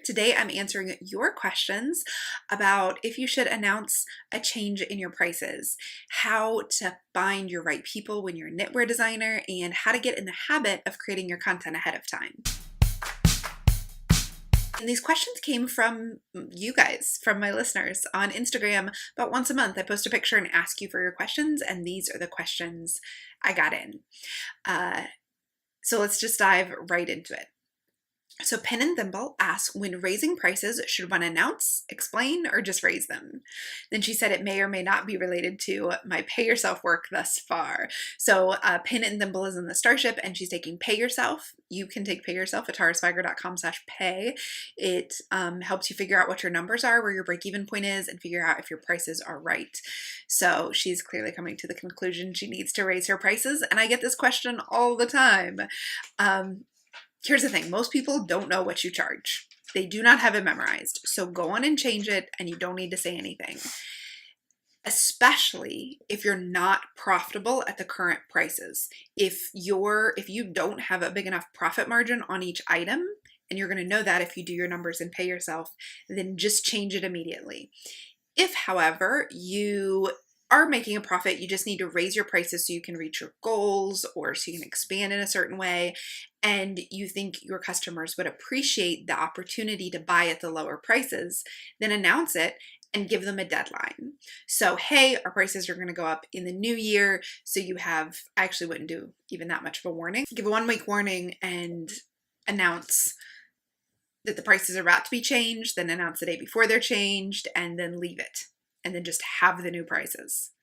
Today, I'm answering your questions about if you should announce a change in your prices, how to find your right people when you're a knitwear designer, and how to get in the habit of creating your content ahead of time. And these questions came from you guys, from my listeners on Instagram. About once a month, I post a picture and ask you for your questions, and these are the questions I got in. So let's just dive right into it. So Pen and Thimble asks, when raising prices, should one announce, explain, or just raise them? Then she said it may or may not be related to my pay yourself work thus far. So Pen and Thimble is in the Starship and she's taking Pay Yourself. You can take Pay Yourself at taraswiger.com/pay. It helps you figure out what your numbers are, where your break-even point is, and figure out if your prices are right. So she's clearly coming to the conclusion she needs to raise her prices. And I get this question all the time. Here's the thing, most people don't know what you charge. They do not have it memorized. So go on and change it and you don't need to say anything. Especially if you're not profitable at the current prices. If you don't have a big enough profit margin on each item, and you're going to know that if you do your numbers and pay yourself, then just change it immediately. If, however, you are making a profit, you just need to raise your prices so you can reach your goals or so you can expand in a certain way, and you think your customers would appreciate the opportunity to buy at the lower prices, then announce it and give them a deadline. So, hey, our prices are going to go up in the new year. So you have, I actually wouldn't do even that much of a warning. Give a 1-week warning and announce that the prices are about to be changed, then announce the day before they're changed, and then leave it. And then just have the new prices.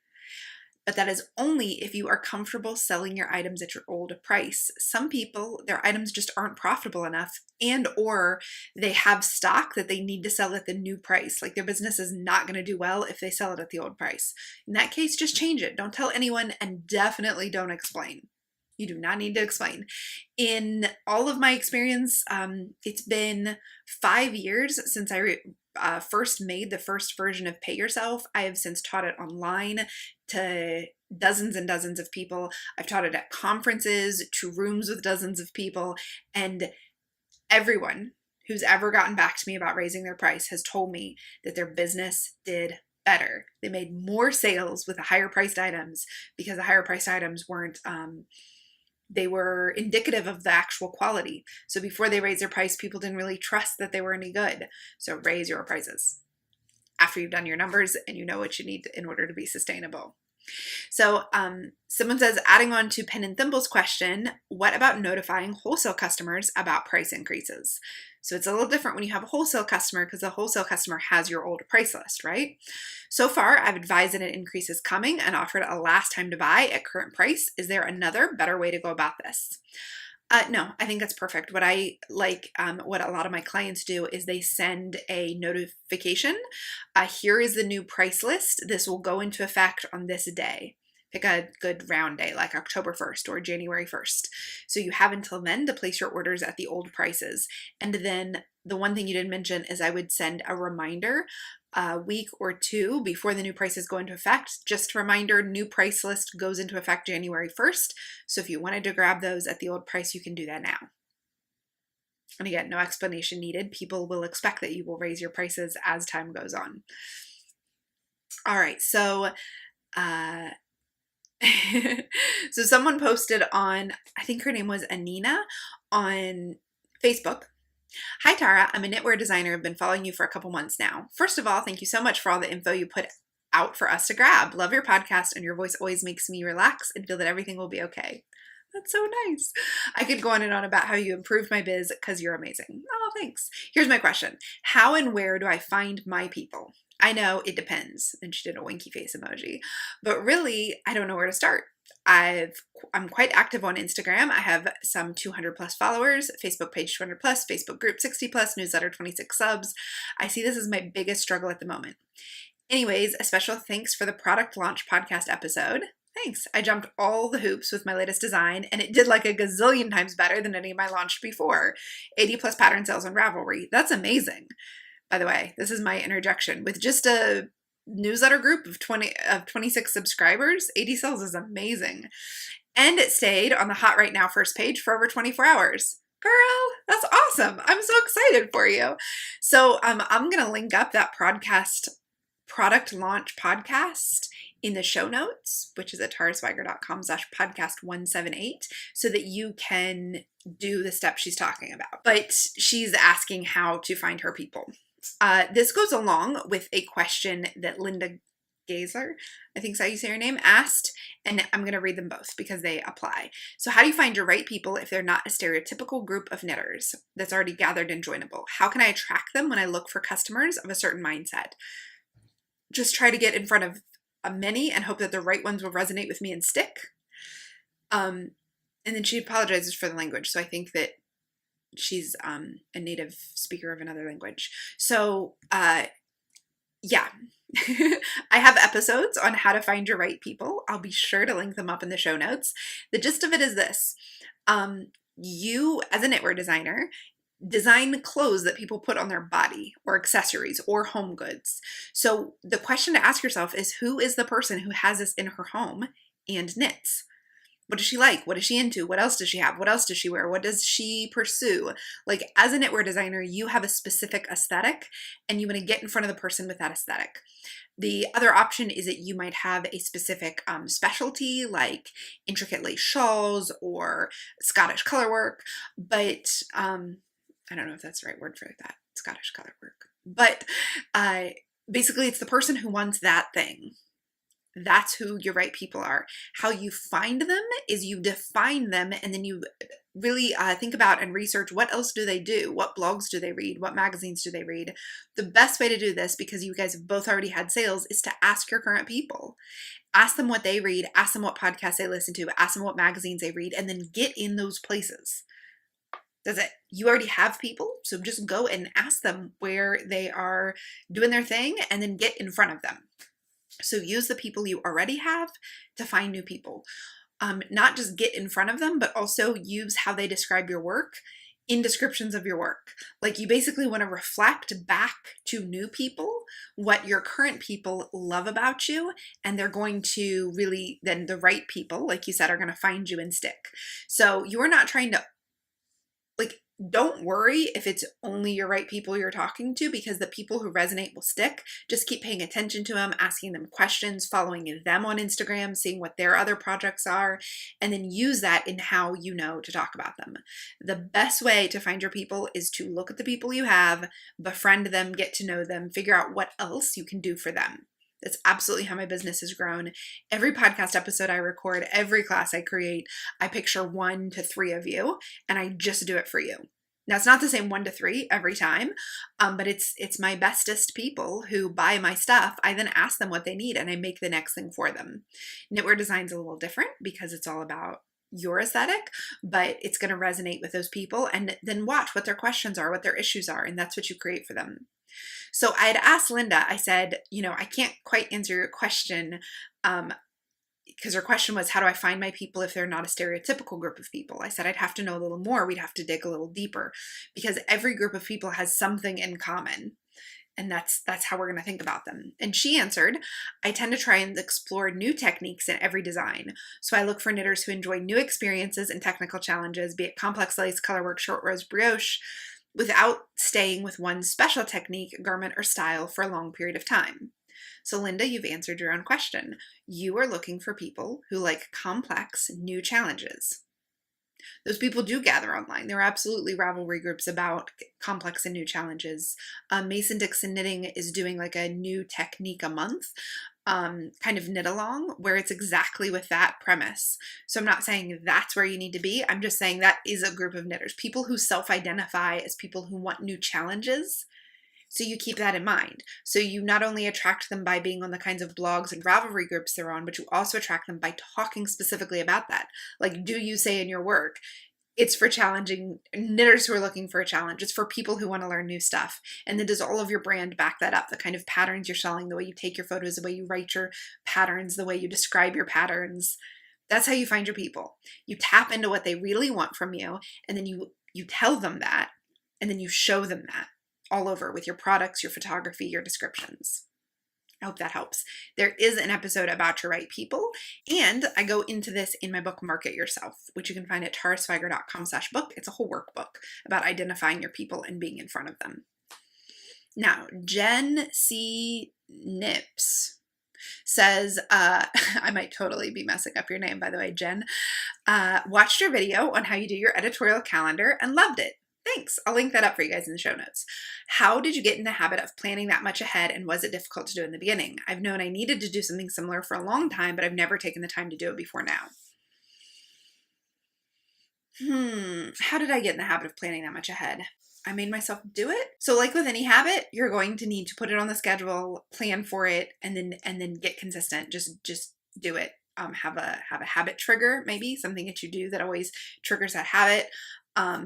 But that is only if you are comfortable selling your items at your old price. Some people, their items just aren't profitable enough, and or they have stock that they need to sell at the new price. Like their business is not going to do well if they sell it at the old price. In that case, just change it. Don't tell anyone, and definitely don't explain. You do not need to explain. In all of my experience, it's been 5 years since I first made the first version of Pay Yourself. I have since taught it online to dozens and dozens of people. I've taught it at conferences, to rooms with dozens of people, and everyone who's ever gotten back to me about raising their price has told me that their business did better. They made more sales with the higher priced items because the higher priced items weren't they were indicative of the actual quality. So before they raised their price, people didn't really trust that they were any good. So raise your prices after you've done your numbers and you know what you need in order to be sustainable. So someone says, adding on to Pen and Thimble's question, what about notifying wholesale customers about price increases? So it's a little different when you have a wholesale customer because the wholesale customer has your old price list, right? So far, I've advised that an increase is coming and offered a last time to buy at current price. Is there another better way to go about this? No, I think that's perfect. What I like, what a lot of my clients do is they send a notification. Here is the new price list. This will go into effect on this day. Pick a good round day like October 1st or January 1st. So you have until then to place your orders at the old prices. And then the one thing you didn't mention is I would send a reminder a week or two before the new prices go into effect. Just a reminder, new price list goes into effect January 1st. So if you wanted to grab those at the old price, you can do that now. And again, no explanation needed. People will expect that you will raise your prices as time goes on. All right, so so someone posted on, I think her name was Anina, on Facebook. Hi Tara, I'm a knitwear designer. I've been following you for a couple months now. First of all, thank you so much for all the info you put out for us to grab. Love your podcast, and your voice always makes me relax and feel that everything will be okay. That's so nice. I could go on and on about how you improved my biz because you're amazing. Oh, thanks. Here's my question. How and where do I find my people? I know it depends. And she did a winky face emoji. But really, I don't know where to start. I'm quite active on Instagram. I have some 200 plus followers, Facebook page 200 plus, Facebook group 60 plus, newsletter 26 subs. I see this as my biggest struggle at the moment. Anyways, a special thanks for the product launch podcast episode. Thanks. I jumped all the hoops with my latest design, and it did like a gazillion times better than any of my launched before. 80 plus pattern sales on Ravelry. That's amazing. By the way, this is my interjection. With just a newsletter group of 26 subscribers, 80 sales is amazing. And it stayed on the Hot Right Now first page for over 24 hours. Girl, that's awesome. I'm so excited for you. So I'm going to link up that product launch podcast in the show notes, which is at taraswiger.com/podcast 178, so that you can do the steps she's talking about. But she's asking how to find her people. This goes along with a question that Linda Gazer, I think is how you say her name, asked, and I'm going to read them both because they apply. So how do you find your right people if they're not a stereotypical group of knitters that's already gathered and joinable? How can I attract them when I look for customers of a certain mindset? Just try to get in front of many and hope that the right ones will resonate with me and stick. And then she apologizes for the language. So I think that she's a native speaker of another language. So yeah. I have episodes on how to find your right people. I'll be sure to link them up in the show notes. The gist of it is this. You, as a knitwear designer, design clothes that people put on their body or accessories or home goods. So the question to ask yourself is, who is the person who has this in her home and knits? What does she like? What is she into? What else does she have? What else does she wear? What does she pursue? Like, as a knitwear designer, you have a specific aesthetic and you want to get in front of the person with that aesthetic. The other option is that you might have a specific specialty, like intricate lace shawls or Scottish colorwork, but I don't know if that's the right word for that, Scottish colorwork. But basically, it's the person who wants that thing. That's who your right people are. How you find them is you define them, and then you really think about and research what else do they do? What blogs do they read? What magazines do they read? The best way to do this, because you guys have both already had sales, is to ask your current people. Ask them what they read, ask them what podcasts they listen to, ask them what magazines they read, and then get in those places. That's it. You already have people, so just go and ask them where they are doing their thing and then get in front of them. So use the people you already have to find new people. Not just get in front of them, but also use how they describe your work in descriptions of your work. Like, you basically want to reflect back to new people what your current people love about you, and they're going to really, then the right people, like you said, are going to find you and stick. So you are not trying to, like, don't worry if it's only your right people you're talking to, because the people who resonate will stick. Just keep paying attention to them, asking them questions, following them on Instagram, seeing what their other projects are, and then use that in how you know to talk about them. The best way to find your people is to look at the people you have, befriend them, get to know them, figure out what else you can do for them. That's absolutely how my business has grown. Every podcast episode I record, every class I create, I picture 1 to 3 of you, and I just do it for you. Now, it's not the same 1 to 3 every time, but it's my bestest people who buy my stuff. I then ask them what they need, and I make the next thing for them. Knitwear design's a little different because it's all about your aesthetic, but it's going to resonate with those people, and then watch what their questions are, what their issues are, and that's what you create for them. So I had asked Linda, I said, I can't quite answer your question, because her question was, how do I find my people if they're not a stereotypical group of people? I said, I'd have to know a little more. We'd have to dig a little deeper, because every group of people has something in common. And that's how we're going to think about them. And she answered, I tend to try and explore new techniques in every design. So I look for knitters who enjoy new experiences and technical challenges, be it complex lace, colorwork, short rows, brioche, without staying with one special technique, garment, or style for a long period of time. So Linda, you've answered your own question. You are looking for people who like complex, new challenges. Those people do gather online. There are absolutely Ravelry groups about complex and new challenges. Mason Dixon Knitting is doing like a new technique a month, kind of knit along, where it's exactly with that premise. So I'm not saying that's where you need to be. I'm just saying that is a group of knitters, people who self-identify as people who want new challenges. So you keep that in mind. So you not only attract them by being on the kinds of blogs and Ravelry groups they're on, but you also attract them by talking specifically about that. Like, do you say in your work, it's for challenging knitters who are looking for a challenge. It's for people who want to learn new stuff. And then does all of your brand back that up? The kind of patterns you're selling, the way you take your photos, the way you write your patterns, the way you describe your patterns. That's how you find your people. You tap into what they really want from you, and then you tell them that, and then you show them that all over with your products, your photography, your descriptions. I hope that helps. There is an episode about your right people, and I go into this in my book, Market Yourself, which you can find at taraswiger.com/book. It's a whole workbook about identifying your people and being in front of them. Now, Jen C. Nips says, I might totally be messing up your name, by the way, Jen, watched your video on how you do your editorial calendar and loved it. Thanks. I'll link that up for you guys in the show notes. How did you get in the habit of planning that much ahead, and was it difficult to do in the beginning? I've known I needed to do something similar for a long time, but I've never taken the time to do it before now. How did I get in the habit of planning that much ahead? I made myself do it. So like with any habit, you're going to need to put it on the schedule, plan for it, and then get consistent. Just do it. Have a habit trigger, maybe something that you do that always triggers that habit.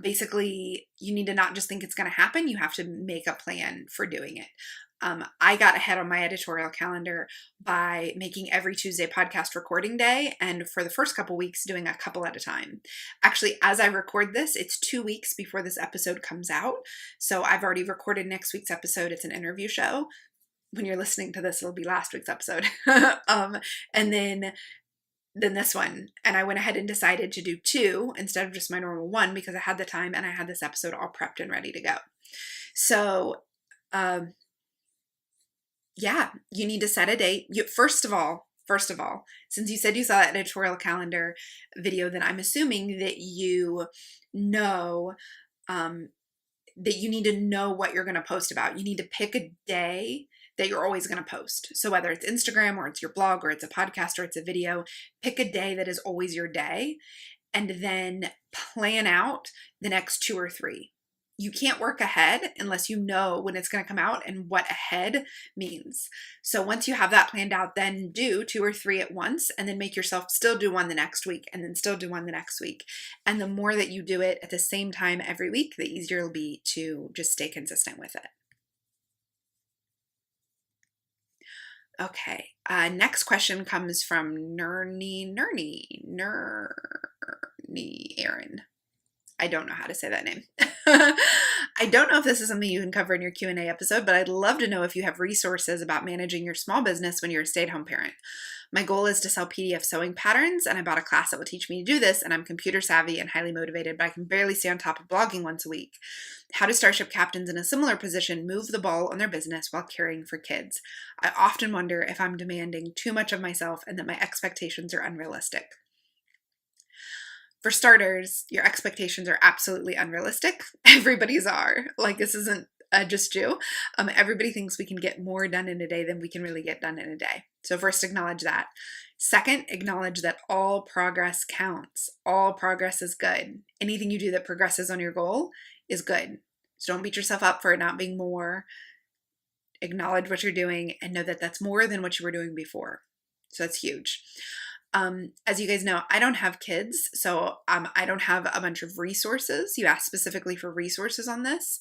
Basically, you need to not just think it's going to happen. You have to make a plan for doing it. I got ahead on my editorial calendar by making every Tuesday podcast recording day, and for the first couple weeks doing a couple at a time. Actually, as I record this, it's 2 weeks before this episode comes out. So I've already recorded next week's episode. It's an interview show. When you're listening to this, it'll be last week's episode. And then this one. And I went ahead and decided to do 2 instead of just my normal 1 because I had the time and I had this episode all prepped and ready to go. So, yeah, you need to set a date. First of all, since you said you saw that editorial calendar video, then I'm assuming that you know, that you need to know what you're going to post about. You need to pick a day that you're always going to post. So whether it's Instagram or it's your blog or it's a podcast or it's a video, pick a day that is always your day and then plan out the next 2 or 3. You can't work ahead unless you know when it's going to come out and what ahead means. So once you have that planned out, then do 2 or 3 at once and then make yourself still do 1 the next week and then still do 1 the next week. And the more that you do it at the same time every week, the easier it'll be to just stay consistent with it. Okay, next question comes from Nerny Aaron. I don't know how to say that name. I don't know if this is something you can cover in your Q&A episode, but I'd love to know if you have resources about managing your small business when you're a stay-at-home parent. My goal is to sell PDF sewing patterns, and I bought a class that will teach me to do this, and I'm computer savvy and highly motivated, but I can barely stay on top of blogging once a week. How do Starship captains in a similar position move the ball on their business while caring for kids? I often wonder if I'm demanding too much of myself and that my expectations are unrealistic. For starters, your expectations are absolutely unrealistic. Everybody's are. Like, this isn't just you. Everybody thinks we can get more done in a day than we can really get done in a day. So first, acknowledge that. Second, acknowledge that all progress counts. All progress is good. Anything you do that progresses on your goal is good. So don't beat yourself up for it not being more. Acknowledge what you're doing and know that that's more than what you were doing before. So that's huge. As you guys know, I don't have kids, so I don't have a bunch of resources. You asked specifically for resources on this.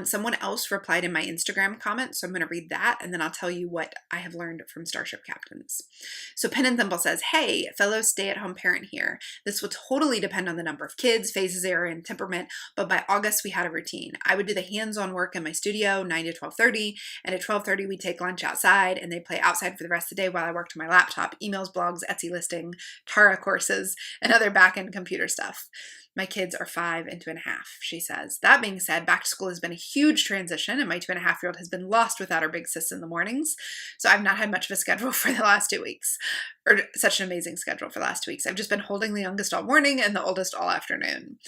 Someone else replied in my Instagram comment, so I'm going to read that, and then I'll tell you what I have learned from Starship Captains. So Pen and Thimble says, hey, fellow stay-at-home parent here. This will totally depend on the number of kids, phases they are in, temperament, but by August we had a routine. I would do the hands-on work in my studio, 9 to 12:30, and at 12:30 we'd take lunch outside, and they'd play outside for the rest of the day while I worked on my laptop, emails, blogs, Etsy listing, Tara courses, and other back-end computer stuff. My kids are 5 and 2.5, she says. That being said, back to school has been a huge transition, and my 2.5-year-old has been lost without her big sis in the mornings, so I've not had much of a schedule for the last 2 weeks, or such an amazing schedule for the last 2 weeks. I've just been holding the youngest all morning and the oldest all afternoon.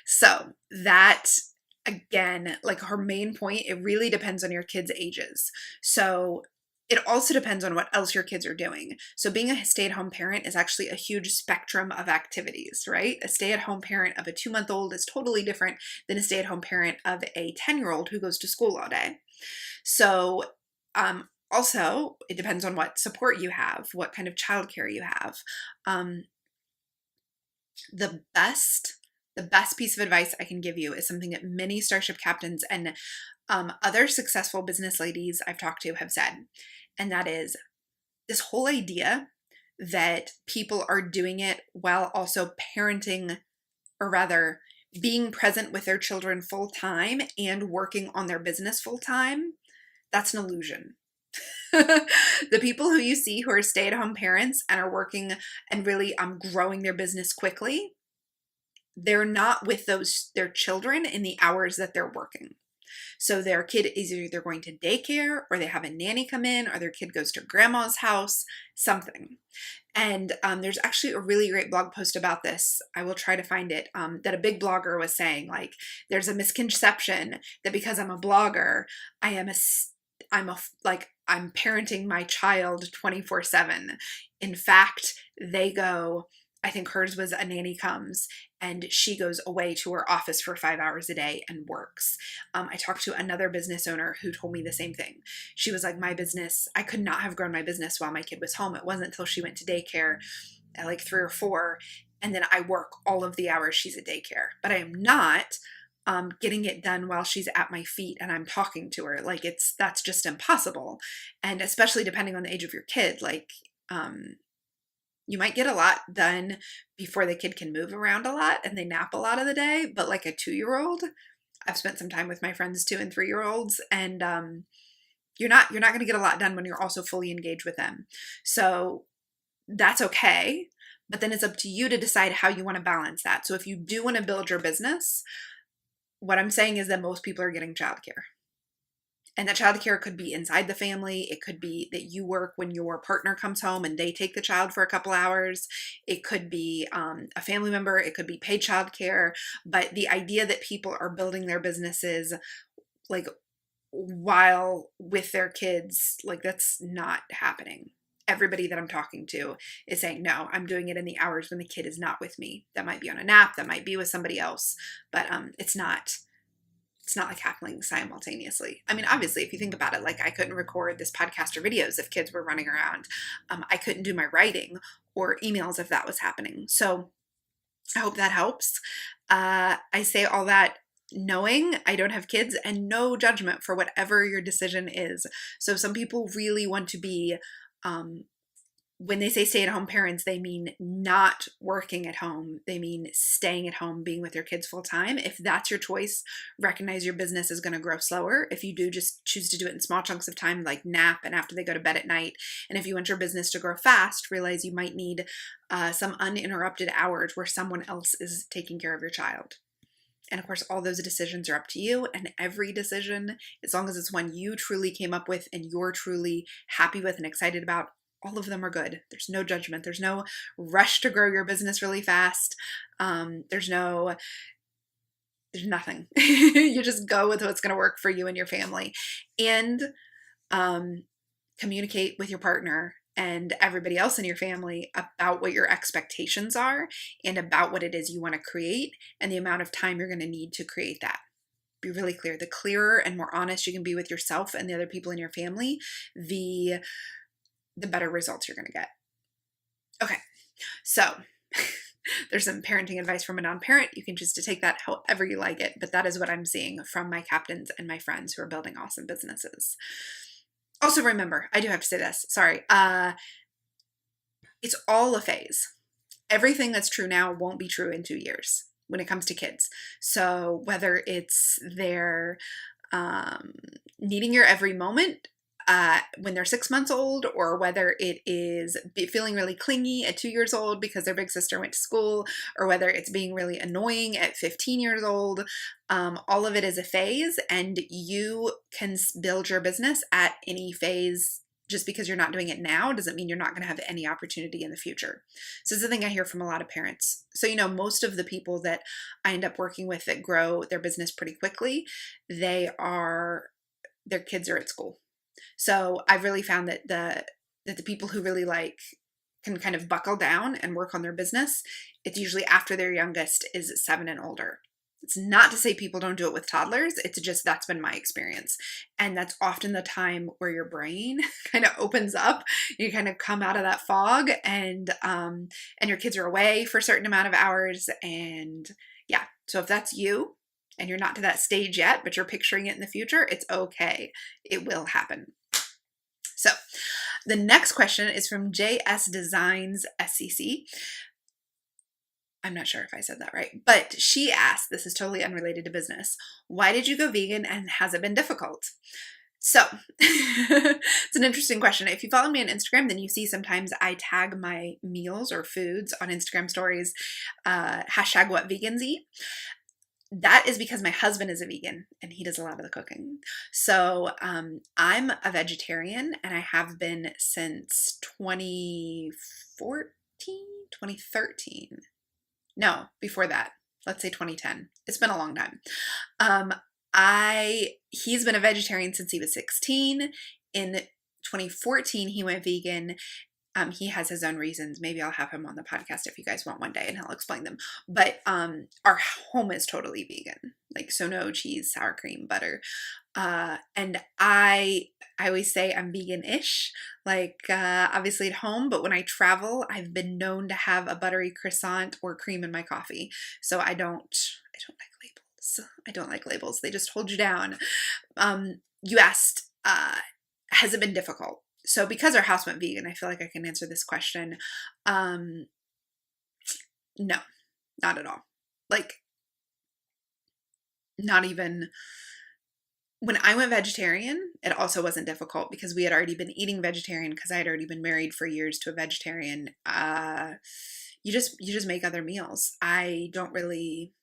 So that, again, like her main point, it really depends on your kids' ages. So it also depends on what else your kids are doing. So being a stay-at-home parent is actually a huge spectrum of activities, right? A stay-at-home parent of a 2-month-old is totally different than a stay-at-home parent of a 10-year-old who goes to school all day. So also, it depends on what support you have, what kind of childcare you have. The best piece of advice I can give you is something that many Starship captains and other successful business ladies I've talked to have said, and that is this whole idea that people are doing it while also parenting, or rather being present with their children full time and working on their business full time. That's an illusion. The people who you see who are stay-at-home parents and are working and really growing their business quickly, they're not with their children in the hours that they're working. So their kid is either going to daycare, or they have a nanny come in, or their kid goes to grandma's house, something. And there's actually a really great blog post about this. I will try to find it. That a big blogger was saying, like, there's a misconception that because I'm a blogger, I'm parenting my child 24/7. In fact, I think hers was a nanny comes and she goes away to her office for 5 hours a day and works. I talked to another business owner who told me the same thing. She was like, I could not have grown my business while my kid was home. It wasn't until she went to daycare at like 3 or 4. And then I work all of the hours she's at daycare, but I am not getting it done while she's at my feet and I'm talking to her. Like that's just impossible. And especially depending on the age of your kid, you might get a lot done before the kid can move around a lot and they nap a lot of the day. But like a 2-year-old, I've spent some time with my friends 2 and 3-year-olds, and you're not going to get a lot done when you're also fully engaged with them. So that's okay. But then it's up to you to decide how you want to balance that. So if you do want to build your business, what I'm saying is that most people are getting childcare. And that childcare could be inside the family. It could be that you work when your partner comes home and they take the child for a couple hours. It could be a family member. It could be paid childcare. But the idea that people are building their businesses like while with their kids, like that's not happening. Everybody that I'm talking to is saying, no, I'm doing it in the hours when the kid is not with me. That might be on a nap. That might be with somebody else. But it's not like happening simultaneously. I mean, obviously, if you think about it, like I couldn't record this podcast or videos if kids were running around. I couldn't do my writing or emails if that was happening. So I hope that helps. I say all that knowing I don't have kids and no judgment for whatever your decision is. So some people really want to be, when they say stay-at-home parents, they mean not working at home. They mean staying at home, being with their kids full time. If that's your choice, recognize your business is going to grow slower. If you do just choose to do it in small chunks of time, like nap and after they go to bed at night. And if you want your business to grow fast, realize you might need some uninterrupted hours where someone else is taking care of your child. And of course, all those decisions are up to you. And every decision, as long as it's one you truly came up with and you're truly happy with and excited about, all of them are good. There's no judgment. There's no rush to grow your business really fast. There's nothing. You just go with what's going to work for you and your family. And communicate with your partner and everybody else in your family about what your expectations are and about what it is you want to create and the amount of time you're going to need to create that. Be really clear. The clearer and more honest you can be with yourself and the other people in your family, the better results you're going to get. Okay, so there's some parenting advice from a non-parent. You can choose to take that however you like it, but that is what I'm seeing from my captains and my friends who are building awesome businesses. Also remember, I do have to say this, sorry, it's all a phase. Everything that's true now won't be true in 2 years when it comes to kids. So whether it's their needing your every moment when they're 6 months old, or whether it is feeling really clingy at 2 years old because their big sister went to school, or whether it's being really annoying at 15 years old, all of it is a phase, and you can build your business at any phase. Just because you're not doing it now doesn't mean you're not going to have any opportunity in the future. So this is the thing I hear from a lot of parents. So, most of the people that I end up working with that grow their business pretty quickly, their kids are at school. So I've really found that the people who really can kind of buckle down and work on their business, it's usually after their youngest is 7 and older. It's not to say people don't do it with toddlers. It's just that's been my experience. And that's often the time where your brain kind of opens up. You kind of come out of that fog and your kids are away for a certain amount of hours. And yeah, so if that's you, and you're not to that stage yet, but you're picturing it in the future, it's okay. It will happen. So the next question is from JS Designs SCC. I'm not sure if I said that right, but she asked, this is totally unrelated to business, why did you go vegan and has it been difficult? So it's an interesting question. If you follow me on Instagram, then you see sometimes I tag my meals or foods on Instagram stories, hashtag what vegans eat. That is because my husband is a vegan and he does a lot of the cooking. So I'm a vegetarian and I have been since 2014, 2013. No, before that. Let's say 2010. It's been a long time. He's been a vegetarian since he was 16. In 2014, he went vegan. He has his own reasons. Maybe I'll have him on the podcast if you guys want one day and he'll explain them. But our home is totally vegan. Like, so no cheese, sour cream, butter. And I always say I'm vegan-ish, like obviously at home, but when I travel, I've been known to have a buttery croissant or cream in my coffee. So I don't like labels. I don't like labels. They just hold you down. You asked, has it been difficult? So because our house went vegan, I feel like I can answer this question. No, not at all. Like, not even. When I went vegetarian, it also wasn't difficult because we had already been eating vegetarian because I had already been married for years to a vegetarian. You just make other meals. I don't really.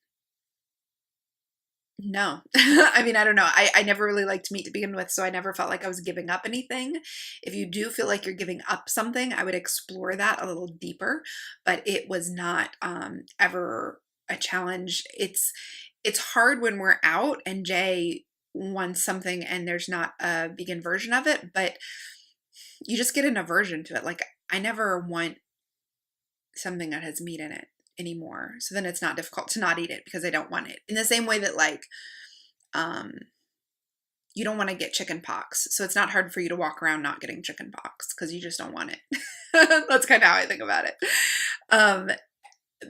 No. I mean, I don't know. I never really liked meat to begin with, so I never felt like I was giving up anything. If you do feel like you're giving up something, I would explore that a little deeper, but it was not ever a challenge. It's hard when we're out and Jay wants something and there's not a vegan version of it, but you just get an aversion to it. Like, I never want something that has meat in it anymore. So then it's not difficult to not eat it because I don't want it. In the same way that, like, you don't want to get chicken pox. So it's not hard for you to walk around not getting chicken pox because you just don't want it. That's kind of how I think about it.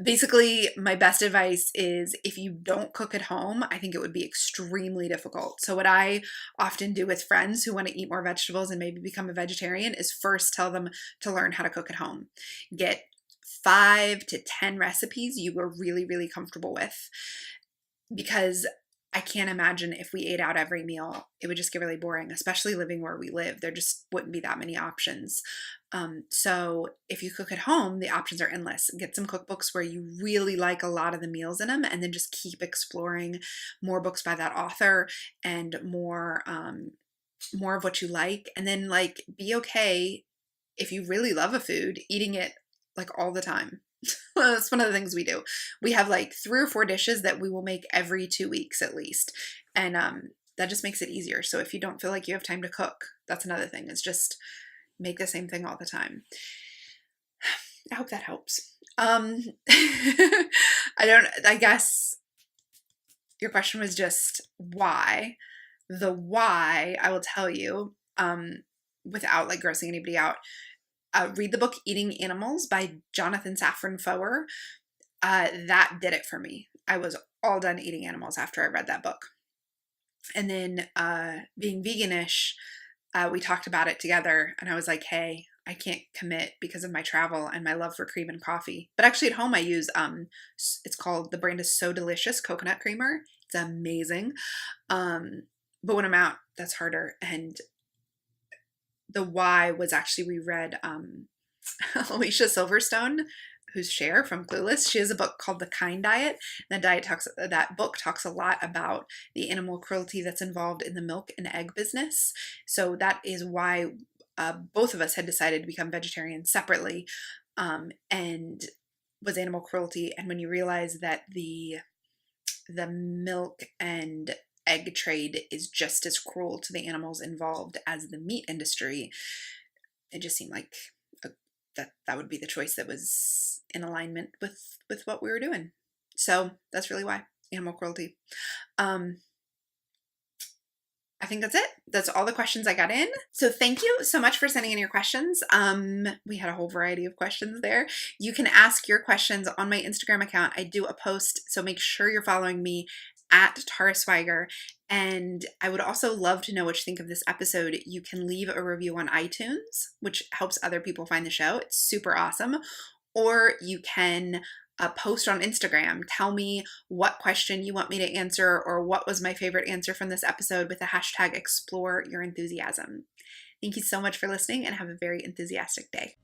Basically, my best advice is if you don't cook at home, I think it would be extremely difficult. So what I often do with friends who want to eat more vegetables and maybe become a vegetarian is first tell them to learn how to cook at home. Get 5 to 10 recipes you are really, really comfortable with, because I can't imagine if we ate out every meal, it would just get really boring, especially living where we live. There just wouldn't be that many options. So if you cook at home, the options are endless. Get some cookbooks where you really like a lot of the meals in them, and then just keep exploring more books by that author and more of what you like. And then, like, be okay if you really love a food, eating it like all the time. That's one of the things we do. We have like 3 or 4 dishes that we will make every 2 weeks at least. And that just makes it easier. So if you don't feel like you have time to cook, that's another thing, is just make the same thing all the time. I hope that helps. I guess your question was just why. The why, I will tell you, without like grossing anybody out. Read the book Eating Animals by Jonathan Safran Foer. That did it for me. I was all done eating animals after I read that book. And then being veganish, we talked about it together, and I was like, hey, I can't commit because of my travel and my love for cream and coffee. But actually at home I use, it's called, the brand is So Delicious Coconut Creamer. It's amazing. But when I'm out, that's harder. And the why was actually, we read Alicia Silverstone, who's Cher from Clueless. She has a book called The Kind Diet. And that book talks a lot about the animal cruelty that's involved in the milk and egg business. So that is why both of us had decided to become vegetarians separately, and was animal cruelty. And when you realize that the milk and egg trade is just as cruel to the animals involved as the meat industry, it just seemed like that would be the choice that was in alignment with what we were doing. So that's really why, animal cruelty. I think that's it. That's all the questions I got in. So thank you so much for sending in your questions. We had a whole variety of questions there. You can ask your questions on my Instagram account. I do a post, so make sure you're following me at Tara Swiger. And I would also love to know what you think of this episode. You can leave a review on iTunes, which helps other people find the show. It's super awesome. Or you can a post on Instagram. Tell me what question you want me to answer or what was my favorite answer from this episode with the hashtag explore your enthusiasm. Thank you so much for listening and have a very enthusiastic day.